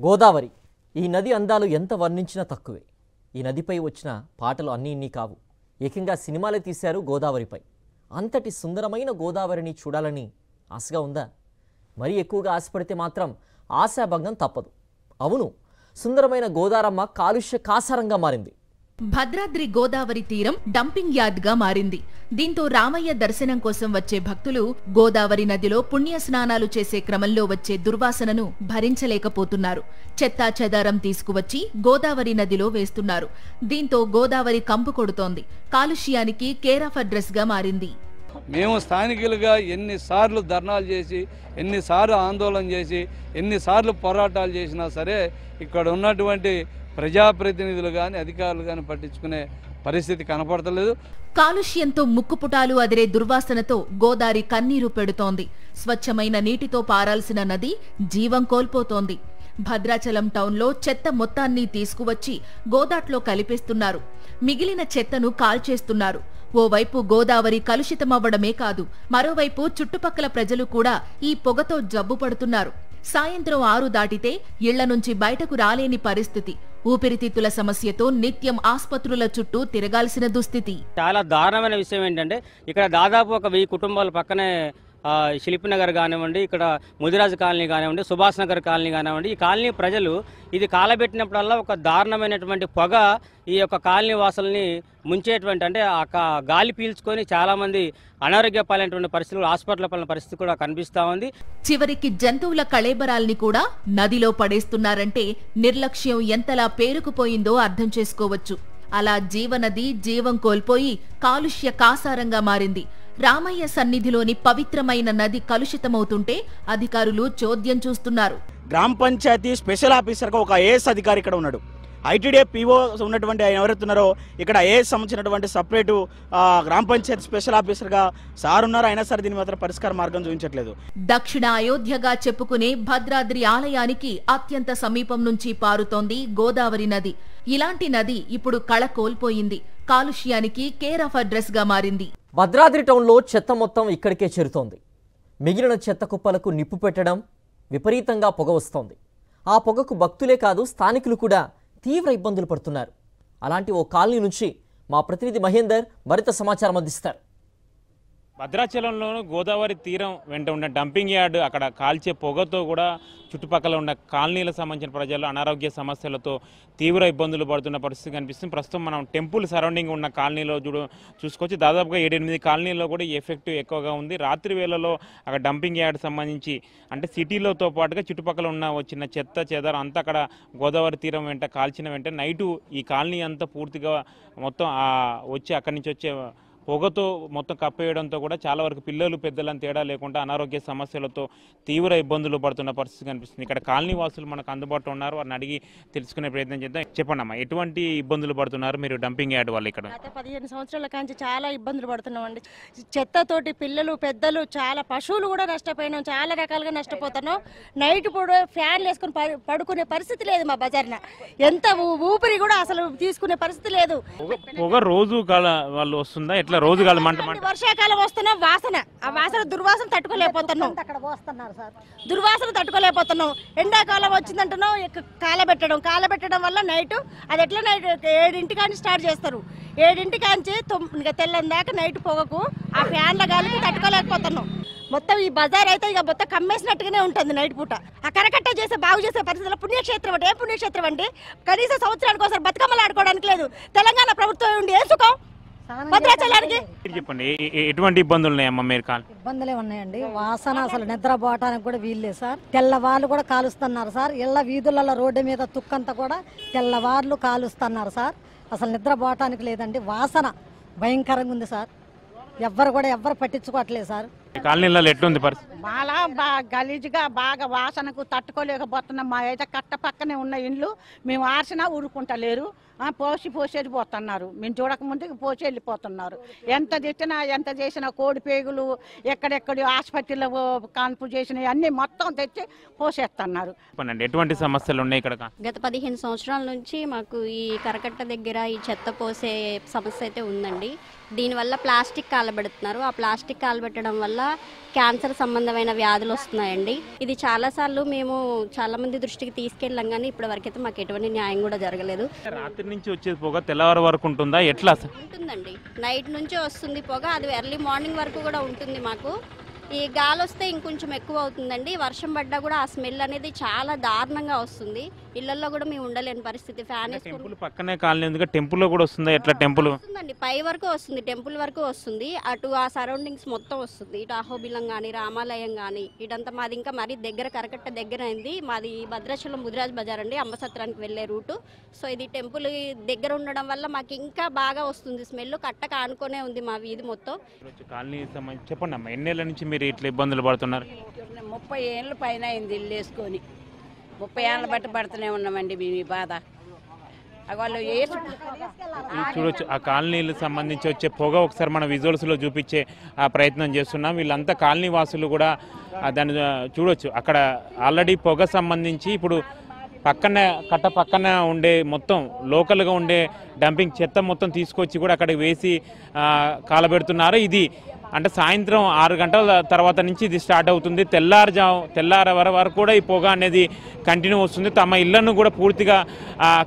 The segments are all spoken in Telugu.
గోదావరి ఈ నది అందాలు ఎంత వర్ణించినా తక్కువే. ఈ నదిపై వచ్చిన పాటలు అన్నీ ఇన్ని కావు. ఏకంగా సినిమాలే తీశారు గోదావరిపై. అంతటి సుందరమైన గోదావరిని చూడాలని ఆశగా ఉందా? మరీ ఎక్కువగా ఆశపడితే మాత్రం ఆశాభంగం తప్పదు. అవును, సుందరమైన గోదారమ్మ కాలుష్య కాసారంగా మారింది. భద్రాద్రి గోదావరి తీరం డంపింగ్ యార్డ్గా మారింది. దీంతో రామయ్య దర్శనం కోసం వచ్చే భక్తులు గోదావరి నదిలో పుణ్య స్నానాలు చేసే క్రమంలో వచ్చే దుర్వాసనను భరించలేకపోతున్నారు. చెత్తా చెదారం తీసుకువచ్చి గోదావరి నదిలో వేస్తున్నారు. దీంతో గోదావరి కంపు కొడుతోంది. కాలుష్యానికి కేర్ ఆఫ్ అడ్రస్ గా మారింది. మేము స్థానికులుగా ఎన్నిసార్లు ధర్నాలు చేసి, ఎన్నిసార్లు ఆందోళన చేసి, ఎన్నిసార్లు పోరాటాలు చేసినా సరే ఇక్కడ ఉన్నటువంటి ప్రజాప్రతినిధులు కానీ అధికారులు కానీ పట్టించుకునే పరిస్థితి కనపడతలేదు. కాలుష్యంతో ముక్కుపుటాలు అదిరే దుర్వాసనతో గోదావరి కన్నీరు పెడుతోంది. స్వచ్ఛమైన నీటితో పారాల్సిన నది జీవం కోల్పోతోంది. భద్రాచలం టౌన్లో చెత్త మొత్తాన్ని తీసుకువచ్చి గోదాట్లో కలిపేస్తున్నారు. మిగిలిన చెత్తను కాల్చేస్తున్నారు. ఓవైపు గోదావరి కలుషితమవ్వడమే కాదు, మరోవైపు చుట్టుపక్కల ప్రజలు కూడా ఈ పొగతో జబ్బు పడుతున్నారు. సాయంత్రం 6 దాటితే ఇళ్ల నుంచి బయటకు రాలేని పరిస్థితి. ఊపిరితిత్తుల సమస్యతో నిత్యం ఆస్పత్రుల చుట్టూ తిరగాల్సిన దుస్థితి. చాలా దారుణమైన విషయం ఏంటంటే ఇక్కడ దాదాపు ఒక 1000 కుటుంబాల పక్కనే శిల్పినగర్ కానివ్వండి, ఇక్కడ ముదిరాజు కాలనీ కానివ్వండి, సుభాష్ నగర్ కాలనీ కానివ్వండి, ఈ కాలనీ ప్రజలు ఇది కాలబెట్టినప్పుడల్లా ఒక దారుణమైనటువంటి పొగ ఈ యొక్క కాలనీ వాసుల్ని ముంచేటువంటి, అంటే ఆ గాలి పీల్చుకొని చాలామంది అనారోగ్యపాలైనటువంటి పరిస్థితులు, హాస్పిటల్ పాలైన పరిస్థితి కూడా కనిపిస్తూ ఉంది. చివరికి జంతువుల కళేబరాల్ని కూడా నదిలో పడేస్తున్నారంటే నిర్లక్ష్యం ఎంతలా పేరుకుపోయిందో అర్థం చేసుకోవచ్చు. అలా జీవనది జీవం కోల్పోయి కాలుష్య కాసారంగా మారింది. రామయ్య సన్నిధిలోని పవిత్రమైన నది కలుషితమవుతుంటే అధికారులు చోద్యం చూస్తున్నారు. గ్రామ పంచాయతీ స్పెషల్ ఆఫీసర్గా ఒక ఐఏఎస్ అధికారి ఇక్కడ ఉన్నాడు. ఐటీడీఏ పీఓ ఉన్నటువంటి ఆయన ఎవరైతున్నారో ఇక్కడ ఐఏఎస్ సంబంధించినటువంటి సపరేటు గ్రామ పంచాయతీ స్పెషల్ ఆఫీసర్గా సార్ ఉన్నారు. అయినా సరే దీని మాత్రం పరిష్కార మార్గం చూపించట్లేదు. దక్షిణ అయోధ్యగా చెప్పుకునే భద్రాద్రి ఆలయానికి అత్యంత సమీపం నుంచి పారుతోంది గోదావరి నది. ఇలాంటి నది ఇప్పుడు కళ కోల్పోయింది. కాలుష్యానికి కేర్ ఆఫ్ అడ్రస్ గా మారింది. భద్రాద్రి టౌన్లో చెత్త మొత్తం ఇక్కడికే చేరుతోంది. మిగిలిన చెత్త కుప్పలకు నిప్పు పెట్టడం, విపరీతంగా పొగ వస్తోంది. ఆ పొగకు భక్తులే కాదు, స్థానికులు కూడా తీవ్ర ఇబ్బందులు పడుతున్నారు. అలాంటి ఓ కాలనీ నుంచి మా ప్రతినిధి మహేందర్ మరింత సమాచారం అందిస్తారు. భద్రాచలంలోని గోదావరి తీరం వెంట ఉన్న డంపింగ్ యార్డ్, అక్కడ కాల్చే పొగతో కూడా చుట్టుపక్కల ఉన్న కాలనీలకు సంబంధించిన ప్రజలు అనారోగ్య సమస్యలతో తీవ్ర ఇబ్బందులు పడుతున్న పరిస్థితి కనిపిస్తుంది. ప్రస్తుతం మనం టెంపుల్ సరౌండింగ్ ఉన్న కాలనీలో చూసుకోవచ్చు. దాదాపుగా 7-8 కాలనీల్లో కూడా ఈ ఎఫెక్ట్ ఎక్కువగా ఉంది. రాత్రి వేళలో అక్కడ డంపింగ్ యార్డ్ సంబంధించి, అంటే సిటీలోతో పాటుగా చుట్టుపక్కల ఉన్న చిన్న చెత్త చెదారం అంతా అక్కడ గోదావరి తీరం వెంట కాల్చిన వెంటనే నైటు ఈ కాలనీ అంతా పూర్తిగా మొత్తం వచ్చి అక్కడి నుంచి వచ్చే పొగతో మొత్తం కప్పేయడంతో కూడా చాలా వరకు పిల్లలు పెద్దలను తేడా లేకుండా అనారోగ్య సమస్యలతో తీవ్ర ఇబ్బందులు పడుతున్న పరిస్థితి కనిపిస్తుంది. ఇక్కడ కాలనీ వాసులు మనకు అందుబాటులో ఉన్నారు, వారిని అడిగి తెలుసుకునే ప్రయత్నం చేద్దాం. చెప్పండి అమ్మా, ఎటువంటి ఇబ్బందులు పడుతున్నారు మీరు డంపింగ్ యార్డ్ వాళ్ళు? ఇక్కడ గత 15 సంవత్సరాల కాంచి చాలా ఇబ్బందులు పడుతున్నామండి. చెత్తతోటి పిల్లలు పెద్దలు చాలా పశువులు కూడా నష్టపోయినాం, చాలా రకాలుగా నష్టపోతున్నాం. నైట్ కూడా ఫ్యాన్లు వేసుకుని పడుకునే పరిస్థితి లేదు మా బజార్న. ఎంత ఊపిరి కూడా అసలు తీసుకునే పరిస్థితి లేదు. పొగ రోజు వాళ్ళు వస్తుందా? ఎట్లా రోజు కాదు మంట? వర్షాకాలం వస్తున్నా వాసన, ఆ వాసన దుర్వాసన తట్టుకోలేకపోతున్నాం. దుర్వాసన తట్టుకోలేకపోతున్నాం. ఎండాకాలం వచ్చిందంటున్నాం కాలబెట్టడం వల్ల నైట్ అది ఎట్లా నైట్ 7 కానీ స్టార్ట్ చేస్తారు. 7 కాంచి తెల్లని దాకా నైట్ పొగకు ఆ ఫ్యాన్ల గాలికి తట్టుకోలేకపోతున్నాం. మొత్తం ఈ బజార్ అయితే ఇక మొత్తం కమ్మేసినట్టుగానే ఉంటుంది నైట్ పూట. ఆ కరకట్ట చేసే బాగు చేసే పరిస్థితుల్లో పుణ్యక్షేత్రం అంటే ఏ పుణ్యక్షేత్రం అండి? కనీసం సంవత్సరానికి ఒకసారి బతుకమ్మలు ఆడుకోవడానికి లేదు. తెలంగాణ ప్రభుత్వం ఉండి ఏ సుఖం భద్రాచలానికి? చెప్పండి, ఎటువంటి ఇబ్బందులు ఉన్నాయమ్మా మీరు? ఇబ్బందులే ఉన్నాయండి. వాసన అసలు నిద్రపోవటానికి కూడా వీల్లేదు సార్. తెల్లవార్లు కూడా కాలుస్తున్నారు సార్. ఇళ్ల వీధులలో రోడ్డు మీద తుక్కంతా కూడా తెల్లవార్లు కాలుస్తున్నారు సార్. అసలు నిద్రపోవటానికి లేదండి. వాసన భయంకరంగా ఉంది సార్. ఎవ్వరు పట్టించుకోవట్లేదు సార్. కాలనీలలో ఎట్లుంది పరిస్థితి? బాగా గలీజ్గా బాగా వాసనకు తట్టుకోలేకపోతున్నాం. మా అయితే కట్ట పక్కనే ఉన్న ఇండ్లు మేము ఆర్చినా ఊరుకుంటలేరు. పోసేది పోతున్నారు. మేము చూడకముందుకు పోసి వెళ్ళిపోతున్నారు. ఎంత తెచ్చినా ఎంత చేసినా కోడి పేగులు ఎక్కడెక్కడి ఆసుపత్రిలో కాన్పు చేసినవి అన్ని మొత్తం తెచ్చి పోసేస్తున్నారు. ఎటువంటి సమస్యలు ఉన్నాయి ఇక్కడ? గత 15 సంవత్సరాల నుంచి మాకు ఈ కరకట్ట దగ్గర ఈ చెత్త పోసే సమస్య అయితే ఉందండి. దీనివల్ల ప్లాస్టిక్ కాలబెడుతున్నారు. ఆ ప్లాస్టిక్ కాలబెట్టడం వల్ల క్యాన్సర్ సంబంధమైన వ్యాధులు వస్తున్నాయండి. ఇది చాలాసార్లు మేము చాలామంది దృష్టికి తీసుకెళ్ళాం, కానీ ఇప్పటివరకైతే మాకు ఎటువంటి న్యాయం కూడా జరగలేదు. రాత్రి నుంచి వచ్చేది పొగ తెల్లవారు వరకు ఉంటుందా, ఎట్లా? ఉంటుందండి, నైట్ నుంచే వస్తుంది పొగ, అది ఎర్లీ మార్నింగ్ వరకు కూడా ఉంటుంది. మాకు ఈ గాలి వస్తే ఇంకొంచెం ఎక్కువ అవుతుందండి. వర్షం పడ్డా కూడా ఆ స్మెల్ అనేది చాలా దారుణంగా వస్తుంది. ఇళ్లలో కూడా మేము ఉండలేని పరిస్థితి. ఫ్యాన్ టెంపుల్ పక్కనే కాలనీ ఉంది, టెంపుల్ లో కూడా వస్తుందా, ఎట్లా? టెంపుల్ వస్తుందండి, పై వరకు వస్తుంది, టెంపుల్ వరకు వస్తుంది. అటు ఆ సరౌండింగ్స్ మొత్తం వస్తుంది. ఇటు అహోబిలం కానీ రామాలయం కానీ ఇటంతా మాది ఇంకా మరీ దగ్గర, కరకట్ట దగ్గర అయింది. మాది భద్రాచలం ముదిరాజ్ బజార్ అండి, అమ్మసత్రానికి వెళ్ళే రూటు. సో ఇది టెంపుల్ దగ్గర ఉండడం వల్ల మాకు ఇంకా బాగా వస్తుంది స్మెల్. కట్టక ఆనుకొనే ఉంది మా వీధి మొత్తం. కాలనీ చెప్పండి అమ్మా, ఎన్నేళ్ల నుంచి మీరు ఇట్లా ఇబ్బందులు పడుతున్నారు? 30 ఏళ్ళు పైన అయింది ఇల్లు వేసుకొని. 30 ఏళ్ళ బట్టి పడుతూనే ఉన్నామండి మేము ఈ బాధ. వాళ్ళు చూడొచ్చు ఆ కాలనీలకు సంబంధించి వచ్చే పొగ ఒకసారి మన విజువల్స్లో చూపించే ఆ ప్రయత్నం చేస్తున్నాం. వీళ్ళంతా కాలనీ వాసులు కూడా దాన్ని చూడొచ్చు. అక్కడ ఆల్రెడీ పొగ సంబంధించి ఇప్పుడు కట్ట పక్కన ఉండే మొత్తం లోకల్గా ఉండే డంపింగ్ చెత్త మొత్తం తీసుకొచ్చి కూడా అక్కడికి వేసి కాలబెడుతున్నారు. ఇది అంటే సాయంత్రం 6 గంటల తర్వాత నుంచి ఇది స్టార్ట్ అవుతుంది. తెల్లార వరకు కూడా ఈ పొగ అనేది కంటిన్యూ వస్తుంది. తమ ఇళ్లను కూడా పూర్తిగా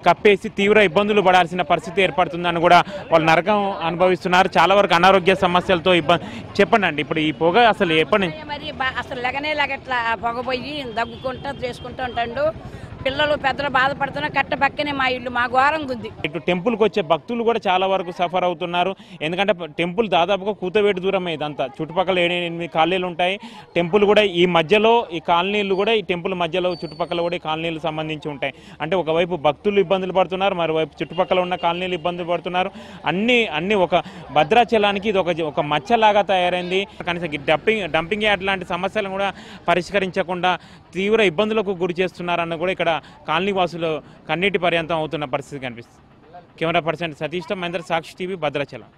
కప్పేసి తీవ్ర ఇబ్బందులు పడాల్సిన పరిస్థితి ఏర్పడుతుందని కూడా వాళ్ళు నరకం అనుభవిస్తున్నారు. చాలా వరకు అనారోగ్య సమస్యలతో చెప్పండి అండి, ఇప్పుడు ఈ పొగ అసలు ఎప్పటి నుంచి? మరి అసలు లెగట్లా పొగ పోయి దగ్గుకుంటూ చేసుకుంటూ ఉంటాడు. పిల్లలు పెద్దలు బాధపడుతున్నా కట్ట పక్కనే మా ఇల్లు, మా ఘోరంగా ఉంది. ఇటు టెంపుల్కి వచ్చే భక్తులు కూడా చాలా వరకు సఫర్ అవుతున్నారు. ఎందుకంటే టెంపుల్ దాదాపుగా కూతవేటు దూరం ఇదంతా, చుట్టుపక్కల 7-8 కాలనీలు ఉంటాయి. టెంపుల్ కూడా ఈ మధ్యలో, ఈ కాలనీలు కూడా ఈ టెంపుల్ మధ్యలో చుట్టుపక్కల కూడా ఈ కాలనీలు సంబంధించి ఉంటాయి. అంటే ఒకవైపు భక్తులు ఇబ్బందులు పడుతున్నారు, మరోవైపు చుట్టుపక్కల ఉన్న కాలనీలు ఇబ్బందులు పడుతున్నారు. అన్ని ఒక భద్రాచలానికి ఇది ఒక మచ్చలాగా తయారైంది. కనీసం డంపింగ్ యార్డ్ లాంటి సమస్యలను కూడా పరిష్కరించకుండా తీవ్ర ఇబ్బందులకు గురి చేస్తున్నారన్న కూడా ఇక్కడ కాలనీ వాసులు కన్నీటి పర్యంతం అవుతున్న పరిస్థితి కనిపిస్తుంది. కెమెరా పర్సన్ సతీష్తో మహేంద్ర, సాక్షి టీవీ, భద్రాచలం.